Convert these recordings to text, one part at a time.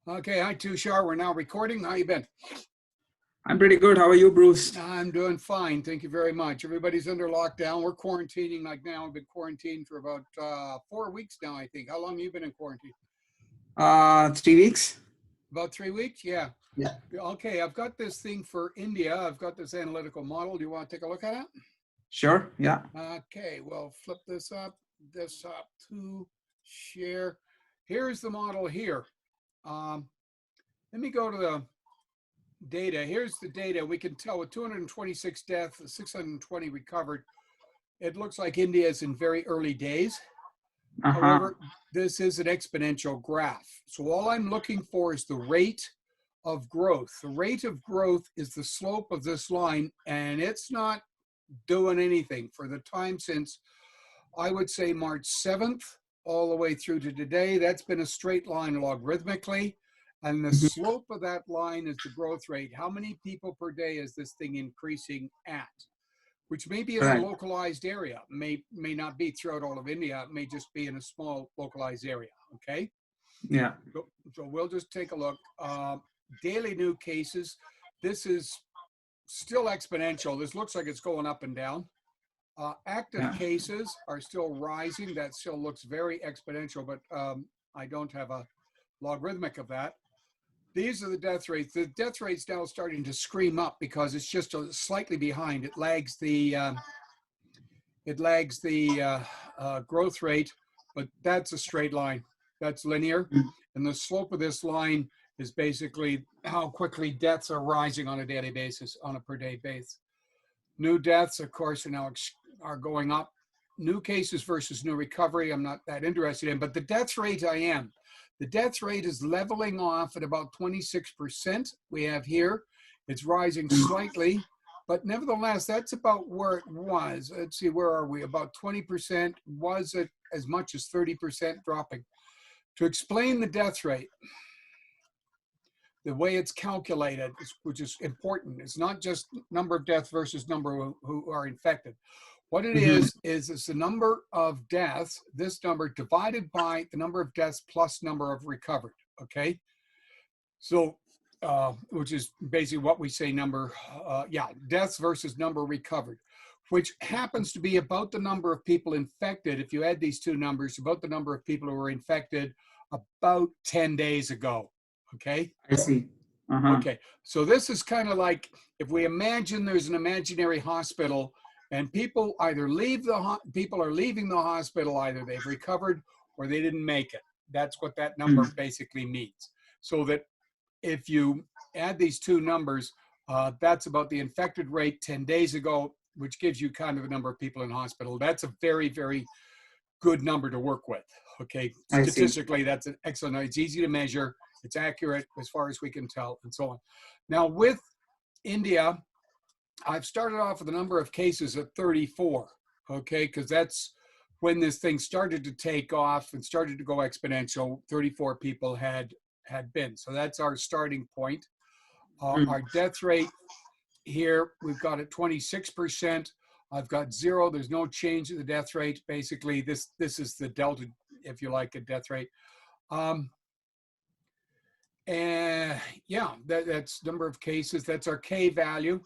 Okay, hi Tushar. We're now recording. How you been? I'm pretty good. How are you, Bruce? I'm doing fine. Thank you very much. Everybody's under lockdown. We're quarantining like now. We've been quarantined for about 4 weeks now, I think. How long have you been in quarantine? 3 weeks. About 3 weeks? Yeah. Yeah, Okay, I've got this thing for India. I've got this analytical model. Do you want to take a look at it? sure. Yeah. Okay, well, flip this up to share. Here's the model here. Um, Let me go to the data. Here's the data. We can tell with 226 deaths, 620 recovered. It looks like India is in very early days. Uh-huh. However, this is an exponential graph. So all I'm looking for is the rate of growth. The rate of growth is the slope of this line, and it's not doing anything for the time since, I would say, March 7th all the way through to today. That's been a straight line logarithmically. And the Mhm. slope of that line is the growth rate. How many people per day is this thing increasing at? Which may be in a Right. localized area, may not be throughout all of India. It may just be in a small localized area. Okay, Yeah. so we'll just take a look. Daily new cases. This is still exponential. This looks like it's going up and down. Active Yeah. cases are still rising. That still looks very exponential, but I don't have a logarithmic of that. These are the death rates. The death rate's now starting to scream up because it's just slightly behind. It lags the growth rate, but that's a straight line. That's linear, Mm. and the slope of this line is basically how quickly deaths are rising on a daily basis, on a per day basis. New deaths, of course, are going up. New cases versus new recovery, I'm not that interested in, but the death rate I am. The death rate is leveling off at about 26%. We have here. It's rising slightly, but nevertheless, that's about where it was. Let's see, where are we? About 20%. Was it as much as 30% dropping? To explain the death rate, the way it's calculated, which is important, it's not just number of deaths versus number who are infected. What it Mhm. is it's the number of deaths, this number divided by the number of deaths plus number of recovered, okay? So, which is basically what we say deaths versus number recovered, which happens to be about the number of people infected. If you add these two numbers, about the number of people who were infected about 10 days ago, okay? I see. Uh-huh. Okay, so this is kind of like if we imagine there's an imaginary hospital and people either people are leaving the hospital, either they've recovered or they didn't make it. That's what that number Mm. basically means. So that if you add these two numbers, that's about the infected rate 10 days ago, which gives you kind of the number of people in hospital. That's a very, very good number to work with. Okay, I see. statistically, that's an excellent. It's easy to measure. It's accurate as far as we can tell, and so on. Now with India, I've started off with a number of cases at 34. Okay, because that's when this thing started to take off and started to go exponential. 34 people had been. So that's our starting point. Mm. Our death rate here, we've got at 26%. I've got 0. There's no change in the death rate. Basically, this is the delta, if you like, a death rate. And yeah, that's number of cases. That's our K value,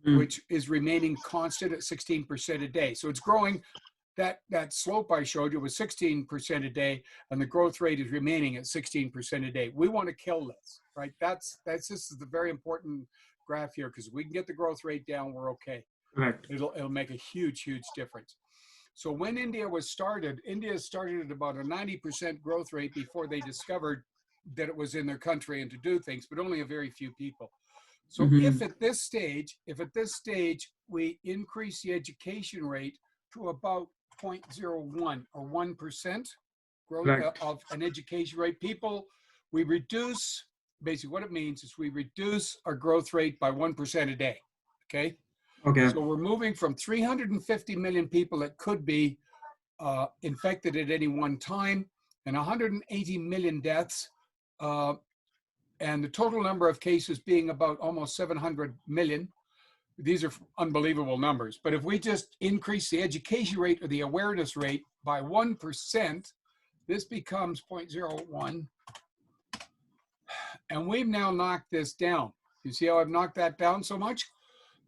Mm. which is remaining constant at 16% a day. So it's growing. That slope I showed you was 16% a day, and the growth rate is remaining at 16% a day. We want to kill this, right? This is the very important graph here, because if we can get the growth rate down, we're okay. Correct. It'll make a huge, huge difference. So when India started at about a 90% growth rate before they discovered that it was in their country and to do things, but only a very few people. So Mm-hmm. if at this stage we increase the education rate to about 0.01 or 1% growth Correct. of an education rate, we reduce, basically what it means is we reduce our growth rate by 1% a day, okay? Okay. So we're moving from 350 million people that could be infected at any one time, and 180 million deaths, and the total number of cases being about almost 700 million. These are unbelievable numbers. But if we just increase the education rate or the awareness rate by 1%, this becomes 0.01. And we've now knocked this down. You see how I've knocked that down so much?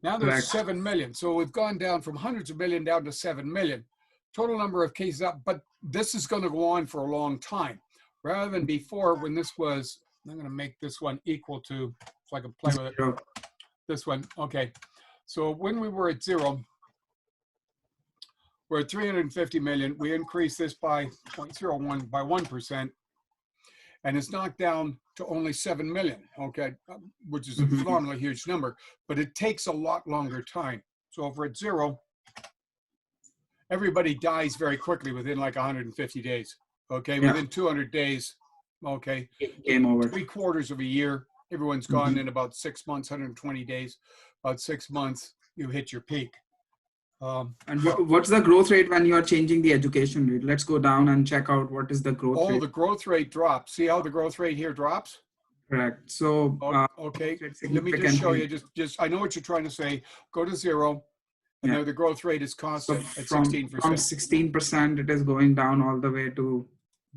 Now there's Correct. 7 million. So we've gone down from hundreds of million down to 7 million. Total number of cases up, but this is going to go on for a long time. Rather than before when this was, I'm going to make this one equal to, so I can play with it. Zero. This one, okay. So when we were at 0, we're at 350 million. We increased this by 0.01 by 1%. And it's knocked down to only 7 million, okay, which is a phenomenally huge number, but it takes a lot longer time. So if we're at 0, everybody dies very quickly within like 150 days, okay? Yeah. Within 200 days, okay? Game over. 3/4 of a year, everyone's gone in about 6 months, 120 days. About 6 months, you hit your peak. And what's the growth rate when you are changing the education rate? Let's go down and check out what is the growth rate. The growth rate drops. See how the growth rate here drops? Correct. So, okay, let me just show you. Just I know what you're trying to say. Go to 0, and there the growth rate is constant at 16%. From 16%, it is going down all the way to.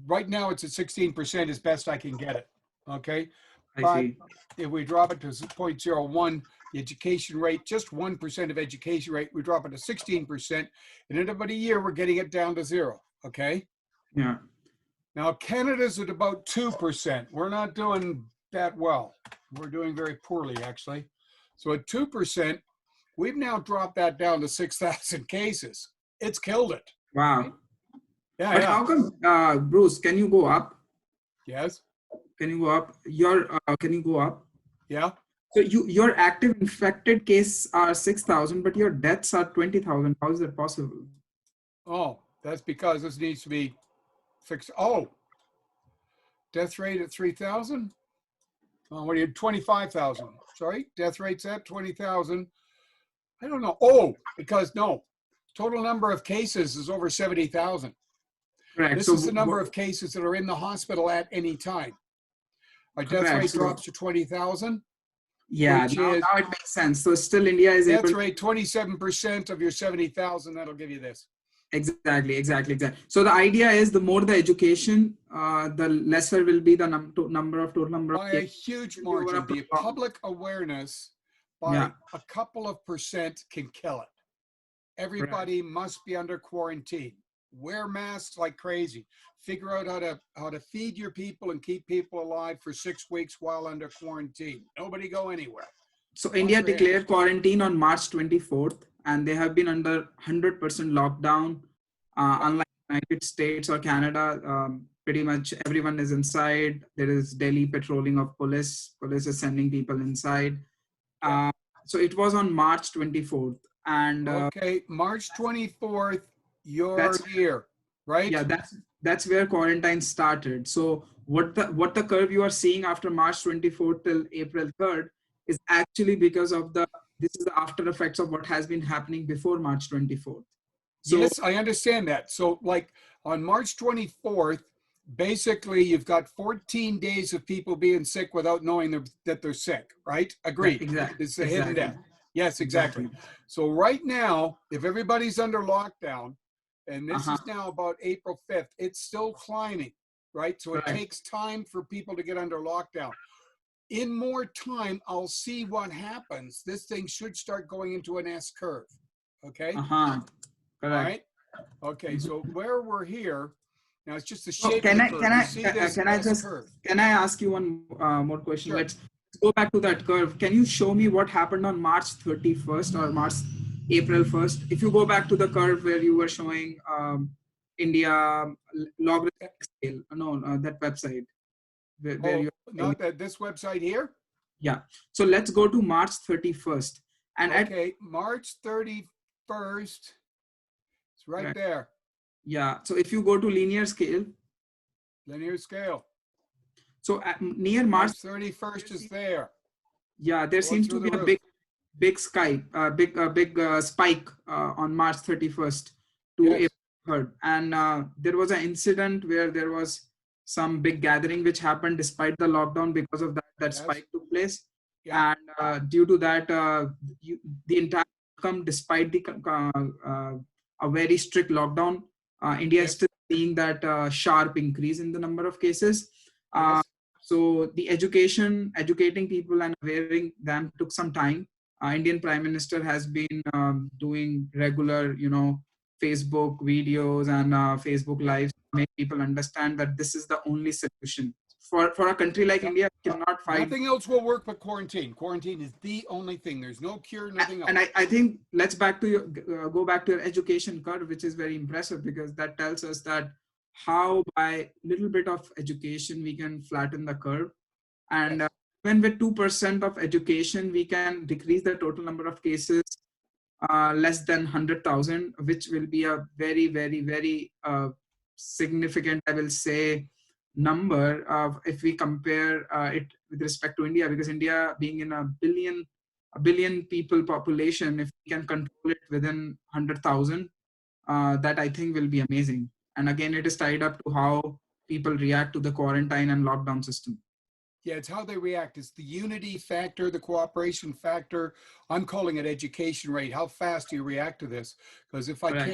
Right now, it's at 16% as best I can get it. Okay, I see. If we drop it to 0.01, the education rate, just 1% of education rate, we drop it to 16%, and in about a year, we're getting it down to 0. Okay. Yeah. Now Canada's at about 2%. We're not doing that well. We're doing very poorly, actually. So at 2%, we've now dropped that down to 6,000 cases. It's killed it. Wow. Right? Yeah. But how come, Bruce? Can you go up? Yes. Can you go up? Can you go up? Yeah. So your active infected cases are 6,000, but your deaths are 20,000. How is that possible? Oh, that's because this needs to be fixed. Oh, death rate at 3,000. What are you? 25,000. Sorry, death rate's at 20,000. I don't know. Oh, because no, total number of cases is over 70,000. Correct. This so is the number of cases that are in the hospital at any time. Our death rate drops to 20,000. Yeah, now it makes sense. So still India is death able. Rate 27% of your 70,000. That'll give you this. Exactly. So the idea is the more the education, the lesser will be the total number of by a huge margin. The public awareness by a couple of percent can kill it. Everybody must be under quarantine. Wear masks like crazy. Figure out how to feed your people and keep people alive for 6 weeks while under quarantine. Nobody go anywhere. So India declared quarantine on March 24th, and they have been under 100% lockdown. Unlike United States or Canada, pretty much everyone is inside. There is daily patrolling of police. Police is sending people inside. So it was on March 24th. And March 24th, you're here, right? Yeah, that's where quarantine started. So what the curve you are seeing after March 24th till April 3rd is actually because of this is the after effects of what has been happening before March 24th. So, yes, I understand that. So like on March 24th, basically you've got 14 days of people being sick without knowing that they're sick, right? Agreed. Exactly. It's a hidden death. Yes, exactly. So right now, if everybody's under lockdown, and this is now about April 5th, it's still climbing, right? So it takes time for people to get under lockdown. In more time, I'll see what happens. This thing should start going into an S curve, okay? Correct. All right? Okay, so where we're here, now it's just the shape of the curve. Can I ask you one more question? Sure. Let's go back to that curve. Can you show me what happened on March 31st or April 1st? If you go back to the curve where you were showing India logarithmic scale, that website. Not that this website here? Yeah. So let's go to March 31st. And March 31st, it's right there. Yeah. So if you go to linear scale. So near March 31st is there. Yeah, there seems to be a big spike on March 31st to April 3rd. And there was an incident where there was some big gathering which happened despite the lockdown. Because of that spike took place. Yeah. And due to that, the entire outcome, despite a very strict lockdown, India is still seeing that sharp increase in the number of cases. So the educating people and awareing them took some time. Indian Prime Minister has been doing regular, Facebook videos and Facebook lives to make people understand that this is the only solution. For a country like India, cannot fight. Nothing else will work but quarantine. Quarantine is the only thing. There's no cure, nothing else. And I think let's go back to your education curve, which is very impressive, because that tells us that how by little bit of education we can flatten the curve. And Yes. When with 2% of education, we can decrease the total number of cases less than 100,000, which will be a very, very, very significant, I will say, number of if we compare it with respect to India, because India being in a billion people population, if we can control it within 100,000, that I think will be amazing. And again, it is tied up to how people react to the quarantine and lockdown system. Yeah, it's how they react. It's the unity factor, the cooperation factor. I'm calling it education rate. How fast do you react to this? Because if I Correct.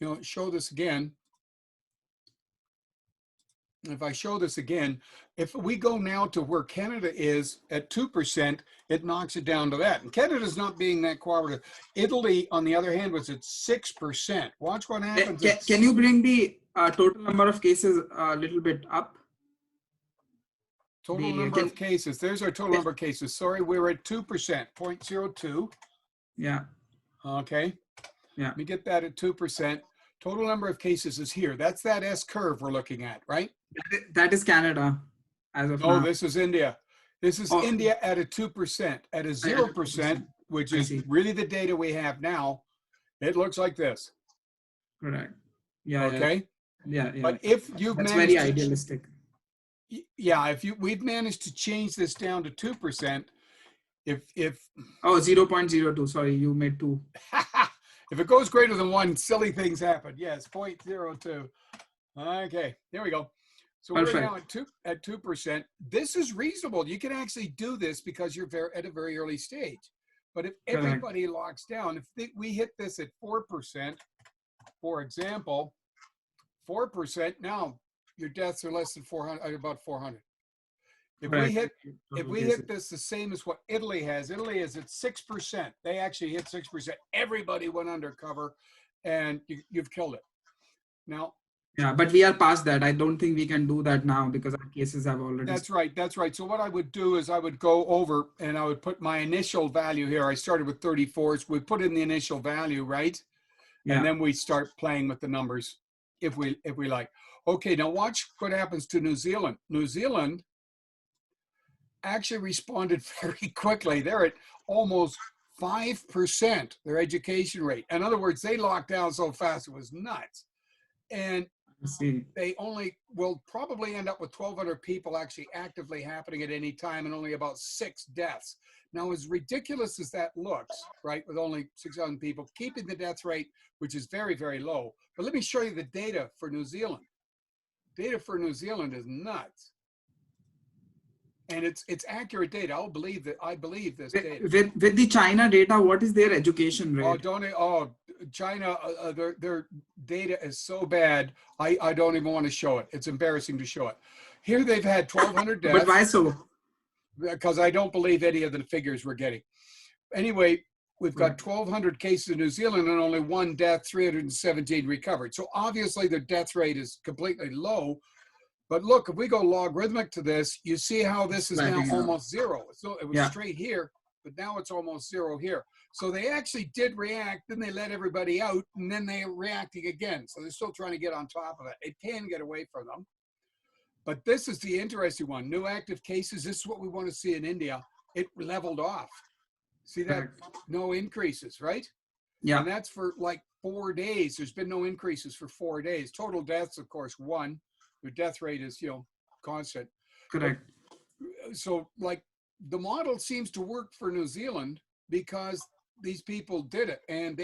can, show this again. If I show this again, if we go now to where Canada is at 2%, it knocks it down to that. And Canada's not being that cooperative. Italy, on the other hand, was at 6%. Watch what happens. Can you bring the total number of cases a little bit up? Total number of cases. There's our total number of cases. Sorry, we're at 2%, 0.02. Yeah. Okay. Yeah. Let me get that at 2%. Total number of cases is here. That's that S curve we're looking at, right? That is Canada as of now. Oh, this is India. This is India at a 2%. At a 0%, which is really the data we have now, it looks like this. Correct. Yeah. Okay. Yeah. But if you've That's managed very idealistic. Yeah, we've managed to change this down to 2%, if 0.02, sorry, you made 2. if it goes greater than 1, silly things happen. Yes, 0.02. Okay, there we go. So we're now at 2%. This is reasonable. You can actually do this because you're at a very early stage. But if everybody locks down, if we hit this at 4%, for example, 4%, now your deaths are less than 400, about 400. If we hit this the same as what Italy has, Italy is at 6%. They actually hit 6%. Everybody went undercover, and you've killed it. Now. Yeah, but we are past that. I don't think we can do that now because our cases have already. That's right. That's right. So what I would do is I would go over and I would put my initial value here. I started with 34. So we put in the initial value, right? Yeah. And then we start playing with the numbers if we like. Okay, now watch what happens to New Zealand. New Zealand actually responded very quickly. They're at almost 5%, their education rate. In other words, they locked down so fast, it was nuts. And they will probably end up with 1,200 people actually actively happening at any time and only about 6 deaths. Now, as ridiculous as that looks, right, with only 6,000 people, keeping the death rate, which is very, very low. But let me show you the data for New Zealand. Data for New Zealand is nuts. And it's accurate data. I believe this data. With the China data, what is their education rate? China, their data is so bad, I don't even want to show it. It's embarrassing to show it. Here they've had 1,200 deaths. But why so? Because I don't believe any of the figures we're getting. Anyway, we've got 1,200 cases in New Zealand and only 1 death, 317 recovered. So obviously their death rate is completely low. But look, if we go logarithmic to this, you see how this is now almost 0. So it was straight here, but now it's almost 0 here. So they actually did react, then they let everybody out, and then they're reacting again. So they're still trying to get on top of it. It can get away from them. But this is the interesting one. New active cases, this is what we want to see in India. It leveled off. See that? No increases, right? Yeah. And that's for like 4 days. There's been no increases for 4 days. Total deaths, of course, 1. Their death rate is, constant. Correct. So like the model seems to work for New Zealand because these people did it, and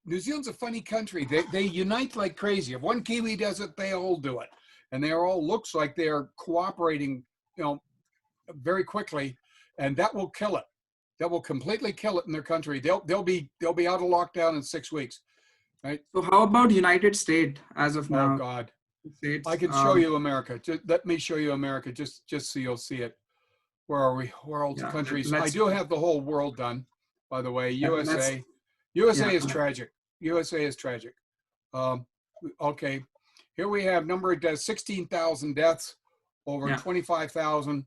New Zealand's a funny country. They unite like crazy. If one Kiwi does it, they all do it. And they all looks like they're cooperating, very quickly, and that will kill it. That will completely kill it in their country. They'll be out of lockdown in 6 weeks. Right? So how about United States as of now? Oh God. States. I can show you America. Just let me show you America, just so you'll see it. Where are we? World Yeah, countries. I let's. do have the whole world done, by the way. Let's. USA. Yeah. USA is tragic. USA is tragic. Okay, here we have number of deaths, 16,000 deaths, over Yeah. 25,000.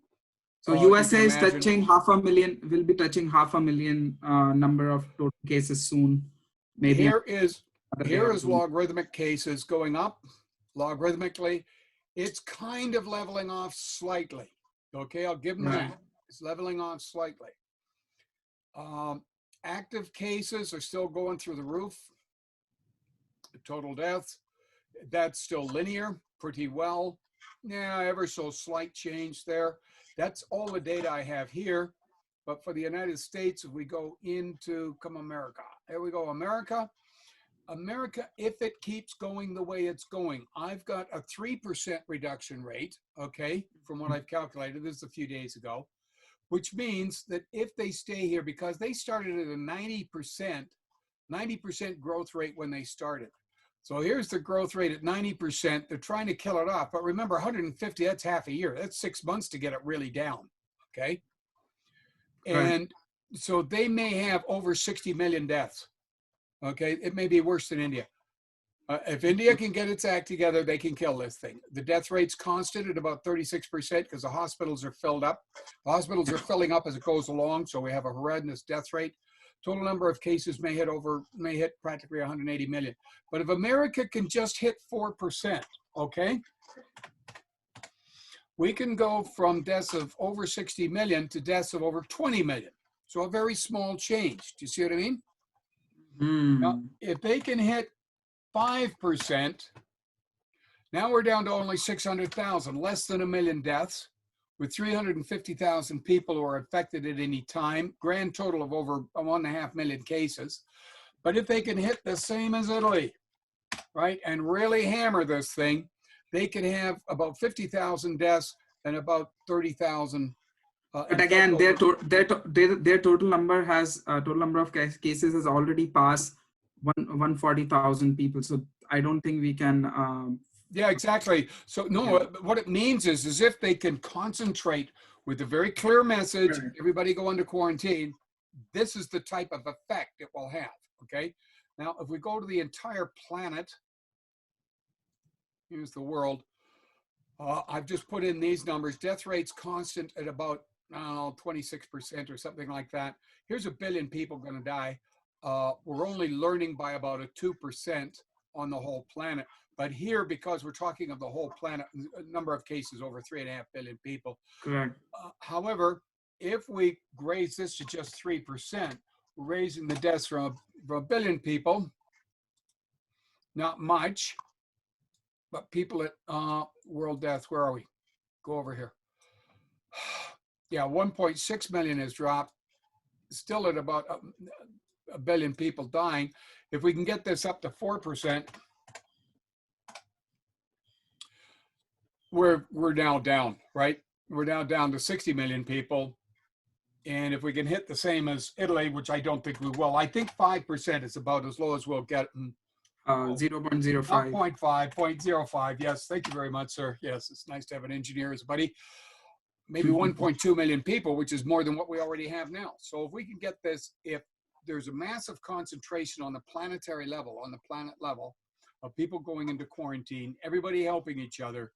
So USA is touching 500,000, will be touching 500,000 number of total cases soon. Maybe Here is logarithmic cases going up logarithmically. It's kind of leveling off slightly. Okay, I'll give them that. It's leveling off slightly. Active cases are still going through the roof. Total deaths, that's still linear pretty well. Yeah, ever so slight change there. That's all the data I have here. But for the United States, if we go into America, there we go, America, if it keeps going the way it's going, I've got a 3% reduction rate, okay, from what I've calculated. This is a few days ago, which means that if they stay here, because they started at a 90% growth rate when they started. So here's the growth rate at 90%. They're trying to kill it off. But remember, 150, that's half a year. That's 6 months to get it really down, okay? And so they may have over 60 million deaths, okay? It may be worse than India. If India can get its act together, they can kill this thing. The death rate's constant at about 36% because the hospitals are filled up. The hospitals are filling up as it goes along, so we have a horrendous death rate. Total number of cases may hit practically 180 million. But if America can just hit 4%, okay, we can go from deaths of over 60 million to deaths of over 20 million. So a very small change. Do you see what I mean? Now, if they can hit 5%, now we're down to only 600,000, less than 1 million deaths, with 350,000 people who are affected at any time, grand total of over 1.5 million cases. But if they can hit the same as Italy, right, and really hammer this thing, they can have about 50,000 deaths and about 30,000. But again, their total number of cases has already passed 140,000 people. So I don't think we can. Yeah, exactly. So no, what it means is if they can concentrate with a very clear message, everybody go into quarantine, this is the type of effect it will have, okay? Now, if we go to the entire planet, here's the world. I've just put in these numbers. Death rates constant at about 26% or something like that. Here's 1 billion people going to die. We're only learning by about a 2% on the whole planet. But here, because we're talking of the whole planet, a number of cases over 3.5 billion people. Correct. However, if we raise this to just 3%, we're raising the deaths from 1 billion people. Not much, but people at world deaths, where are we? Go over here. Yeah, 1.6 million has dropped, still at about 1 billion people dying. If we can get this up to 4%, we're now down, right? We're now down to 60 million people. And if we can hit the same as Italy, which I don't think we will, I think 5% is about as low as we'll get. 0.05. 0.05. Yes, thank you very much, sir. Yes, it's nice to have an engineer as a buddy. Maybe 1.2 million people, which is more than what we already have now. So if we can get this, if there's a massive concentration on the planetary level, on the planet level, of people going into quarantine, everybody helping each other,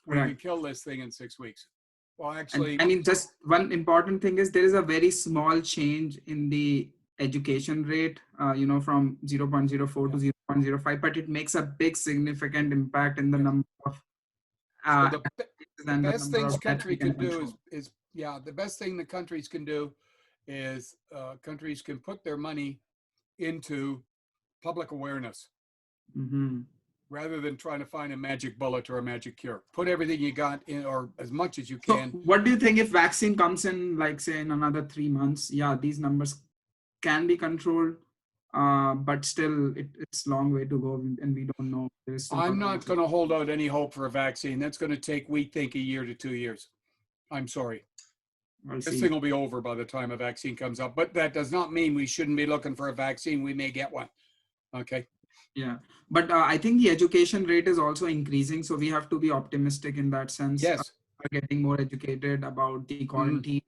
we can kill this thing in 6 weeks. Well, actually, I mean, just one important thing is there is a very small change in the education rate, from 0.04 to 0.05, but it makes a big significant impact in the number of. So the best things country can do is the best thing the countries can do is countries can put their money into public awareness. Rather than trying to find a magic bullet or a magic cure. Put everything you got in, or as much as you can. So what do you think if vaccine comes in, like say in another 3 months? Yeah, these numbers can be controlled, but still it's a long way to go and we don't know. I'm not going to hold out any hope for a vaccine. That's going to take, we think, 1 year to 2 years. I'm sorry. This thing will be over by the time a vaccine comes up, but that does not mean we shouldn't be looking for a vaccine. We may get one. Okay. Yeah, but I think the education rate is also increasing, so we have to be optimistic in that sense. Yes. We're getting more educated about the Mhm. quarantine,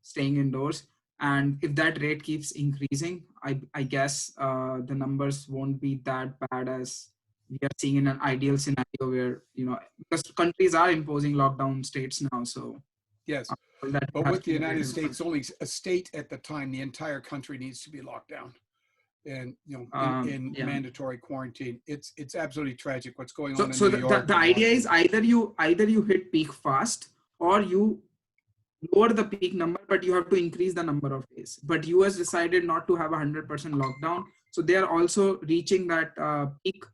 staying indoors, and if that rate keeps increasing, I guess the numbers won't be that bad as we are seeing in an ideal scenario where, because countries are imposing lockdown states now, so Yes. that But has with to the be United waited for. States, only a state at the time, the entire country needs to be locked down and, in Yeah. mandatory quarantine. It's absolutely tragic what's going So on in so New the York and idea is Washington. either you hit peak fast, or you lower the peak number, but you have to increase the number of days. But US decided not to have 100% lockdown, so they are also reaching that peak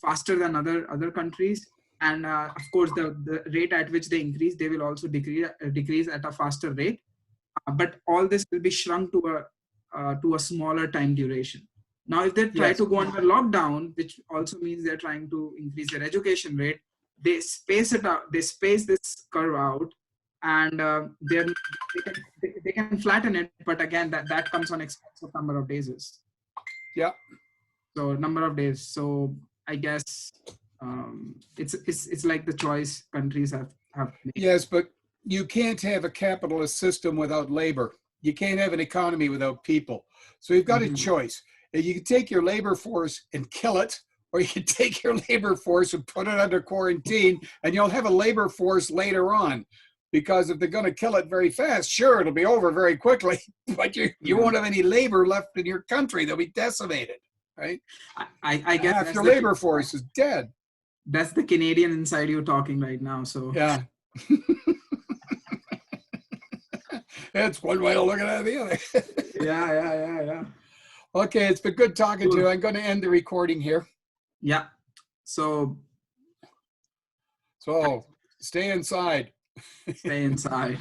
faster than other countries. And of course, the rate at which they increase, they will also decrease at a faster rate. But all this will be shrunk to a smaller time duration. Now, if they try Yes. to go under lockdown, which also means they're trying to increase their education rate, they space it out. They space this curve out, and they can flatten it. But again, that comes on expense of number of days. Yeah. So number of days. So I guess it's like the choice countries have made. Yes, but you can't have a capitalist system without labor. You can't have an economy without people. So you've got a Mhm. choice. And you can take your labor force and kill it, or you can take your labor force and put it under quarantine, and you'll have a labor force later on. Because if they're going to kill it very fast, sure, it'll be over very quickly, but you Yeah. won't have any labor left in your country. They'll be decimated, right? I guess Half your labor force is dead. that's the Canadian inside you talking right now. So Yeah. That's one way to look at the other. yeah. Okay, it's been good talking to Cool. you. I'm going to end the recording here. Yeah. So So stay inside. stay inside.